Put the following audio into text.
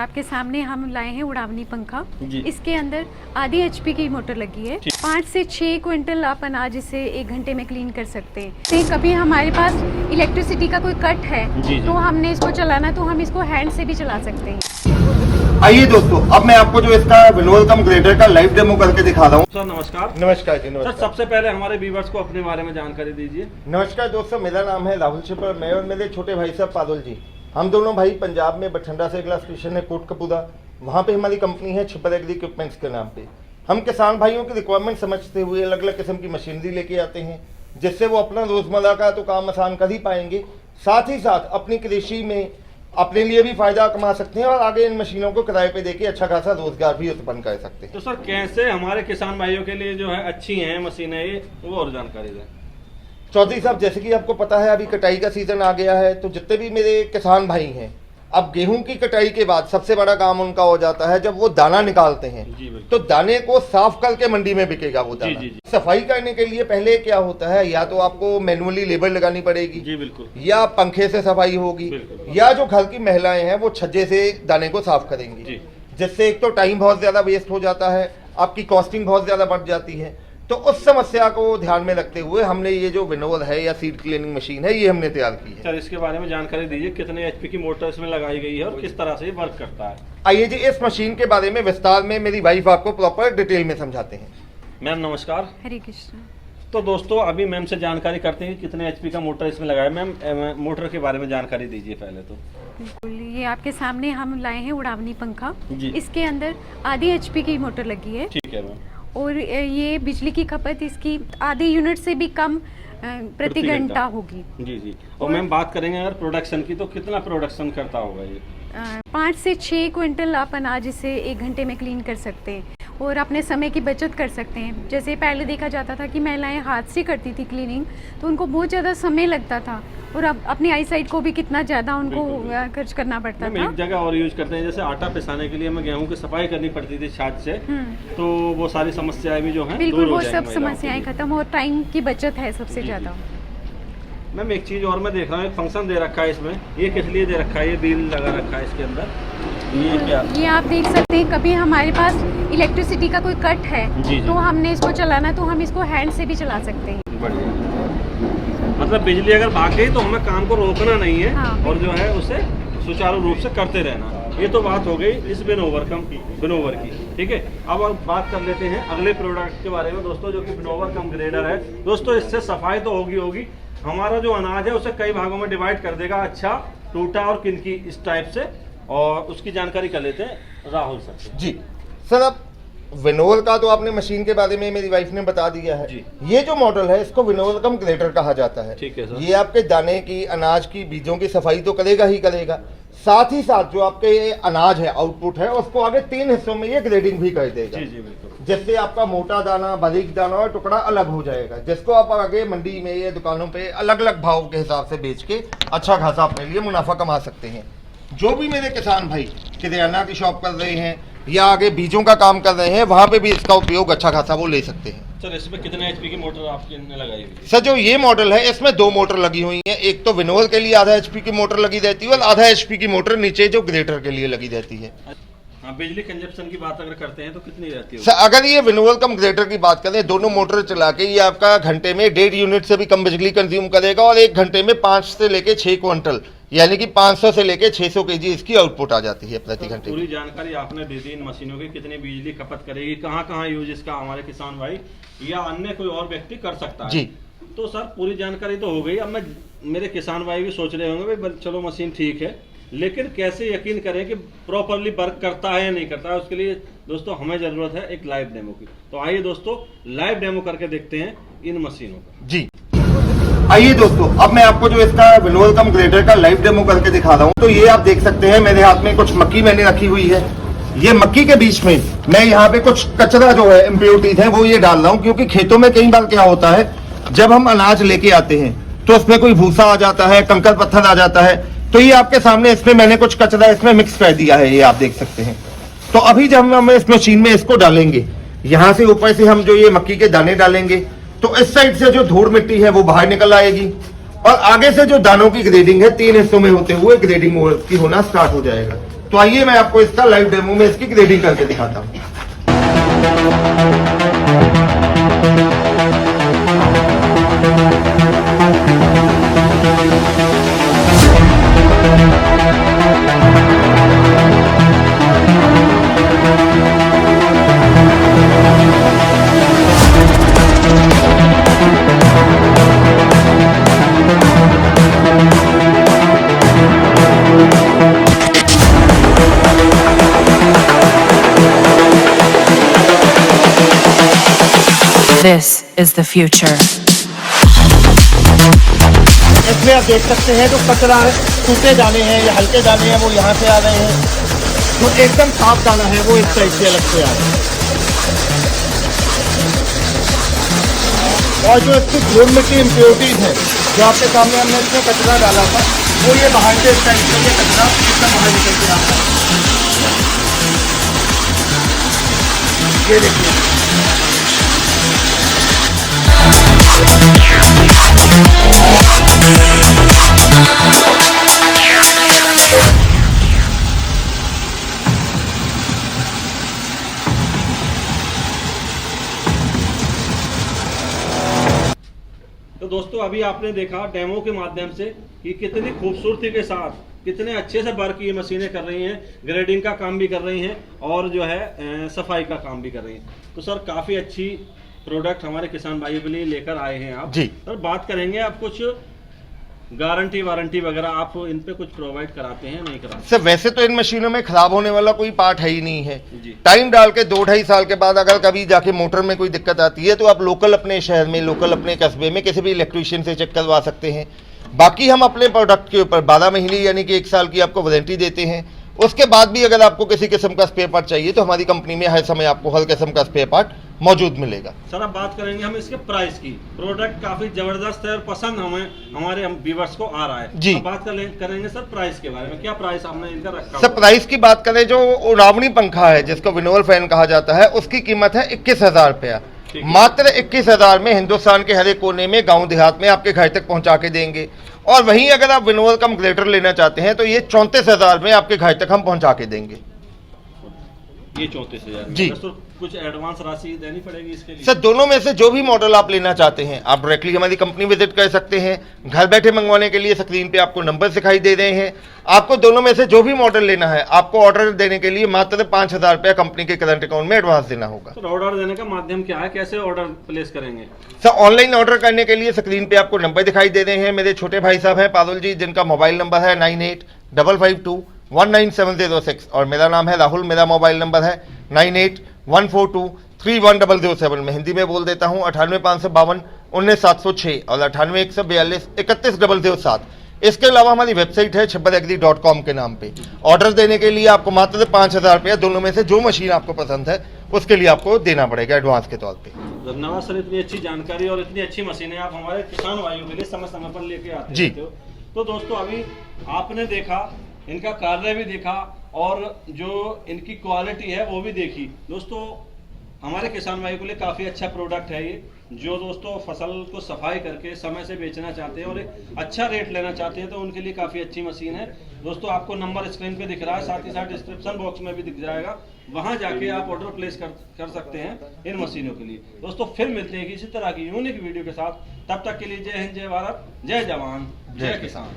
आपके सामने हम लाए हैं उड़ावनी पंखा। इसके अंदर आधी HP की मोटर लगी है। 5 से 6 क्विंटल आप अनाज इसे 1 घंटे में क्लीन कर सकते हैं। कभी हमारे पास इलेक्ट्रिसिटी का कोई कट है तो हमने इसको चलाना तो हम इसको हैंड से भी चला सकते हैं। आइए दोस्तों, अब मैं आपको जो इसका विनोल कम ग्रेडर का लाइव डेमो करके दिखा रहा हूँ। सर नमस्कार। नमस्कार जी, नमस्कार। सर सबसे पहले हमारे व्यूअर्स को अपने बारे में जानकारी दीजिए। नमस्कार दोस्तों, मेरा नाम है राहुल छिपर। मैं और मेरे छोटे भाई साहब पारुल जी, हम दोनों भाई पंजाब में बठिंडा से अगला स्टेशन है कोटकपूरा, वहाँ पे हमारी कंपनी है छिपर एग्री इक्विपमेंट्स के नाम पे। हम किसान भाइयों की रिक्वायरमेंट समझते हुए अलग अलग किस्म की मशीनरी लेके आते हैं, जिससे वो अपना रोजमर्रा का तो काम आसान कर ही पाएंगे, साथ ही साथ अपनी कृषि में अपने लिए भी फायदा कमा सकते हैं और आगे इन मशीनों को किराए पे देके अच्छा खासा रोजगार भी उत्पन्न कर सकते हैं। तो सर कैसे हमारे किसान भाइयों के लिए जो है अच्छी हैं मशीनें ये, वो और जानकारी दें। चौधरी साहब, जैसे कि आपको पता है अभी कटाई का सीजन आ गया है, तो जितने भी मेरे किसान भाई हैं, अब गेहूं की कटाई के बाद सबसे बड़ा काम उनका हो जाता है जब वो दाना निकालते हैं, तो दाने को साफ करके मंडी में बिकेगा वो दाना। सफाई करने के लिए पहले क्या होता है, या तो आपको मैनुअली लेबर लगानी पड़ेगी, जी बिल्कुल, या पंखे से सफाई होगी, या जो घर की महिलाएं हैं वो छज्जे से दाने को साफ करेंगी, जिससे एक तो टाइम बहुत ज्यादा वेस्ट हो जाता है, आपकी कॉस्टिंग बहुत ज्यादा बढ़ जाती है। तो उस समस्या को ध्यान में रखते हुए हमने ये जो विनोल है या सीड क्लीनिंग मशीन है, ये हमने तैयार की है। सर इसके बारे में जानकारी दीजिए, कितने HP की मोटर इसमें लगाई गई है और किस तरह से ये वर्क करता है। आइए जी, इस मशीन के बारे में विस्तार में मेरी वाइफ आपको प्रॉपर डिटेल में समझाते हैं। मैम नमस्कार। हरे कृष्ण। तो दोस्तों अभी मैम से जानकारी करते हैं कि कितने HP का मोटर इसमें लगाया। मैम मोटर के बारे में जानकारी दीजिए पहले तो। बिल्कुल, ये आपके सामने हम लाए हैं उड़ावनी पंखा। जी। इसके अंदर आधी HP की मोटर लगी है। ठीक है मैम। और ये बिजली की खपत इसकी आधी यूनिट से भी कम प्रति घंटा होगी। जी जी। और मैम बात करेंगे अगर प्रोडक्शन की, तो कितना प्रोडक्शन करता होगा ये? 5 से 6 क्विंटल आप अनाज इसे 1 घंटे में क्लीन कर सकते हैं और अपने समय की बचत कर सकते हैं। जैसे पहले देखा जाता था कि महिलाएं हाथ से करती थी क्लीनिंग, तो उनको बहुत ज़्यादा समय लगता था और अब अपनी आई साइड को भी कितना ज़्यादा उनको खर्च करना पड़ता था। एक जगह और यूज करते हैं, जैसे आटा पिसाने के लिए हमें गेहूं की सफाई करनी पड़ती थी छाछ से, तो वो सारी समस्याएं भी जो हैं बिल्कुल वो सब समस्याएं खत्म और टाइम की बचत है सबसे ज़्यादा। मैम एक चीज़ और मैं देख रहा हूँ, एक फंक्शन दे रखा है इसमें, ये किस लिए दे रखा है? ये बिल लगा रखा है इसके अंदर, ये क्या? ये आप देख सकते हैं, कभी हमारे पास इलेक्ट्रिसिटी का कोई कट है तो हमने इसको चलाना तो हम इसको हैंड से भी चला सकते हैं। बढ़िया, मतलब बिजली अगर भाग गई तो हमें काम को रोकना नहीं है। हाँ, और जो है उसे सुचारू रूप से करते रहना। ये तो बात हो गई इस विनोवर की। ठीक है, अब हम बात कर लेते हैं अगले प्रोडक्ट के बारे में दोस्तों, जो कि विनोवर कम ग्रेडर है। दोस्तों इससे सफाई तो होगी, हमारा जो अनाज है उसे कई भागों में डिवाइड कर देगा, अच्छा टूटा और किनकी, इस टाइप से, और उसकी जानकारी कर लेते हैं राहुल सर जी। सर अब विनोल का तो आपने मशीन के बारे में मेरी वाइफ ने बता दिया है जी। ये जो मॉडल है इसको विनोल कम ग्रेडर कहा जाता है। ठीक है सर। ये आपके दाने की, अनाज की, बीजों की सफाई तो करेगा ही करेगा, साथ ही साथ जो आपके अनाज है, आउटपुट है, उसको आगे 3 हिस्सों में ये ग्रेडिंग भी कर देगा। जी जी बिल्कुल। जिससे आपका मोटा दाना, बारीक दाना और टुकड़ा अलग हो जाएगा, जिसको आप आगे मंडी में या दुकानों पे अलग अलग भाव के हिसाब से बेच के अच्छा खासा अपने लिए मुनाफा कमा सकते हैं। जो भी मेरे किसान भाई किराना की शॉप कर रहे हैं या आगे बीजों का काम कर रहे हैं, वहाँ पे भी इसका उपयोग अच्छा खासा वो ले सकते हैं। सर इसमें कितने HP की मोटर आपकी लगाई हुई है? सर जो ये मॉडल है इसमें 2 मोटर लगी हुई है। एक तो विनोल के लिए आधा HP की मोटर लगी रहती है और आधा HP की मोटर नीचे जो ग्रेटर के लिए लगी रहती है। हाँ, बिजली कंजप्शन की बात अगर करते हैं तो कितनी रहती है? सर अगर ये विनोल कम ग्रेटर की बात करें, दोनों मोटर चला के ये आपका घंटे में 1.5 यूनिट से भी कम बिजली कंज्यूम करेगा और 1 घंटे में 5 से लेके 6 क्विंटल यानी कि 500 से लेके 600 kg इसकी आउटपुट आ जाती है प्रति घंटे। पूरी जानकारी आपने दे दी इन मशीनों की, कितनी बिजली खपत करेगी, कहाँ यूज इसका हमारे किसान भाई या अन्य कोई और व्यक्ति कर सकता है जी। तो सर पूरी जानकारी तो हो गई। अब मेरे किसान भाई भी सोच रहे होंगे भाई चलो मशीन ठीक है, लेकिन कैसे यकीन करें कि प्रॉपरली वर्क करता है या नहीं करता है? उसके लिए दोस्तों हमें जरूरत है एक लाइव डेमो की। तो आइए दोस्तों लाइव डेमो करके देखते हैं इन मशीनों का जी। आइए दोस्तों, अब मैं आपको जो इसका विनोल कम ग्रेडर का लाइव डेमो करके दिखा रहा हूँ। तो ये आप देख सकते हैं मेरे हाथ में कुछ मक्की मैंने रखी हुई है। ये मक्की के बीच में मैं यहाँ पे कुछ कचरा जो है, इम्प्योरिटीज है, वो ये डाल रहा हूँ, क्योंकि खेतों में कई बार क्या होता है जब हम अनाज लेके आते हैं तो उसमें कोई भूसा आ जाता है, कंकर पत्थर आ जाता है। तो ये आपके सामने इसमें मैंने कुछ कचरा इसमें मिक्स कर दिया है, ये आप देख सकते हैं। तो अभी जब हम इस मशीन में इसको डालेंगे, यहाँ से ऊपर से हम जो ये मक्की के दाने डालेंगे, तो इस साइड से जो धूल मिट्टी है वो बाहर निकल आएगी और आगे से जो दानों की ग्रेडिंग है 3 हिस्सों में होते हुए ग्रेडिंग की होना स्टार्ट हो जाएगा। तो आइए मैं आपको इसका लाइव डेमो में इसकी ग्रेडिंग करके दिखाता हूँ। This is the future. इसमें आप देख सकते हैं जो कचरा है, सूखे दाने हैं या हल्के दाने हैं वो यहाँ से आ रहे हैं, जो एकदम साफ दाना है वो इस साइड से अलग से आ रहा है। और जो इसकी धूल मिट्टी इम्प्योरिटीज है जो आपके सामने हमने इसमें कचरा डाला था वो ये बाहर से इस साइड से ये कचरा इसका बाहर निकल के आता है। ये देखिए तो दोस्तों अभी आपने देखा डेमो के माध्यम से कि कितनी खूबसूरती के साथ कितने अच्छे से वर्क ये मशीनें कर रही हैं, ग्रेडिंग का काम भी कर रही हैं और जो है सफाई का काम भी कर रही हैं। तो सर काफ़ी अच्छी प्रोडक्ट हमारे किसान भाइयों के लिए लेकर आए हैं आप जी। सर बात करेंगे आप कुछ गारंटी वारंटी वगैरह आप इन पे कुछ प्रोवाइड कराते हैं नहीं कराते? सर वैसे तो इन मशीनों में खराब होने वाला कोई पार्ट है ही नहीं है। जी। टाइम डाल के 2-2.5 साल के बाद अगर कभी जाके मोटर में कोई दिक्कत आती है तो आप लोकल अपने शहर में, लोकल अपने कस्बे में किसी भी इलेक्ट्रीशियन से चेक करवा सकते हैं। बाकी हम अपने प्रोडक्ट के ऊपर 12 महीने यानी कि 1 साल की आपको वारंटी देते हैं। उसके बाद भी अगर आपको किसी किस्म का स्पेयर पार्ट चाहिए तो हमारी कंपनी में हर समय आपको हर किस्म का स्पेयर पार्ट मौजूद मिलेगा। सर अब बात करेंगे हम इसके प्राइस की। प्रोडक्ट काफी जबरदस्त है और पसंद हमारे व्यूअर्स को आ रहा है जी। अब बात करेंगे सर प्राइस के बारे में, क्या प्राइस आपने इनका रखा? सर प्राइस की बात करें, जो उड़ावनी पंखा है जिसको विनोल फैन कहा जाता है उसकी कीमत है 21,000 रुपया। मात्र 21,000 में हिंदुस्तान के हर एक कोने में, गांव देहात में आपके घर तक पहुंचा के देंगे। और वहीं अगर आप विनोल कम ग्रेटर लेना चाहते हैं तो ये 34,000 में आपके घर तक हम पहुंचा के देंगे। ये 34,000 जी। तो कुछ एडवांस राशि देनी पड़ेगी इसके लिए? सर दोनों में से जो भी मॉडल आप लेना चाहते हैं आप डायरेक्टली हमारी कंपनी विजिट कर सकते हैं। घर बैठे मंगवाने के लिए स्क्रीन पे आपको नंबर दिखाई दे रहे हैं। आपको दोनों में से जो भी मॉडल लेना है आपको ऑर्डर देने के लिए मात्र 5,000 रुपया कंपनी के करंट अकाउंट में एडवांस देना होगा। सर ऑर्डर देने का माध्यम क्या है, कैसे ऑर्डर प्लेस करेंगे? सर ऑनलाइन ऑर्डर करने के लिए स्क्रीन पे आपको नंबर दिखाई दे रहे हैं। मेरे छोटे भाई साहब हैं पारुल जी, जिनका मोबाइल नंबर है 9855219706 और मेरा नाम है राहुल। मेरा मोबाइल नंबर है 9814231007। मैं हिंदी में बोल देता हूँ 9855219706 और 9814231007। इसके अलावा हमारी वेबसाइट है chhabbaragri.com के नाम पे। ऑर्डर देने के लिए आपको मात्र 5,000 रुपया दोनों में से जो मशीन आपको पसंद है उसके लिए आपको देना पड़ेगा एडवांस के तौर पे। धन्यवाद सर, इतनी अच्छी जानकारी और इतनी अच्छी मशीनें आप हमारे किसान भाइयों के लिए समय समय पर लेके आते जी। रहते हो। तो दोस्तों अभी आपने देखा, इनका कार्य भी देखा और जो इनकी क्वालिटी है वो भी देखी। दोस्तों हमारे किसान भाइयों के लिए काफ़ी अच्छा प्रोडक्ट है ये, जो दोस्तों फसल को सफाई करके समय से बेचना चाहते हैं और एक अच्छा रेट लेना चाहते हैं तो उनके लिए काफ़ी अच्छी मशीन है। दोस्तों आपको नंबर स्क्रीन पे दिख रहा है, साथ ही साथ डिस्क्रिप्शन बॉक्स में भी दिख जाएगा, वहां जाके आप ऑर्डर प्लेस कर सकते हैं इन मशीनों के लिए। दोस्तों फिर मिलते हैं इसी तरह की यूनिक वीडियो के साथ, तब तक के लिए जय हिंद, जय भारत, जय जवान, जय किसान।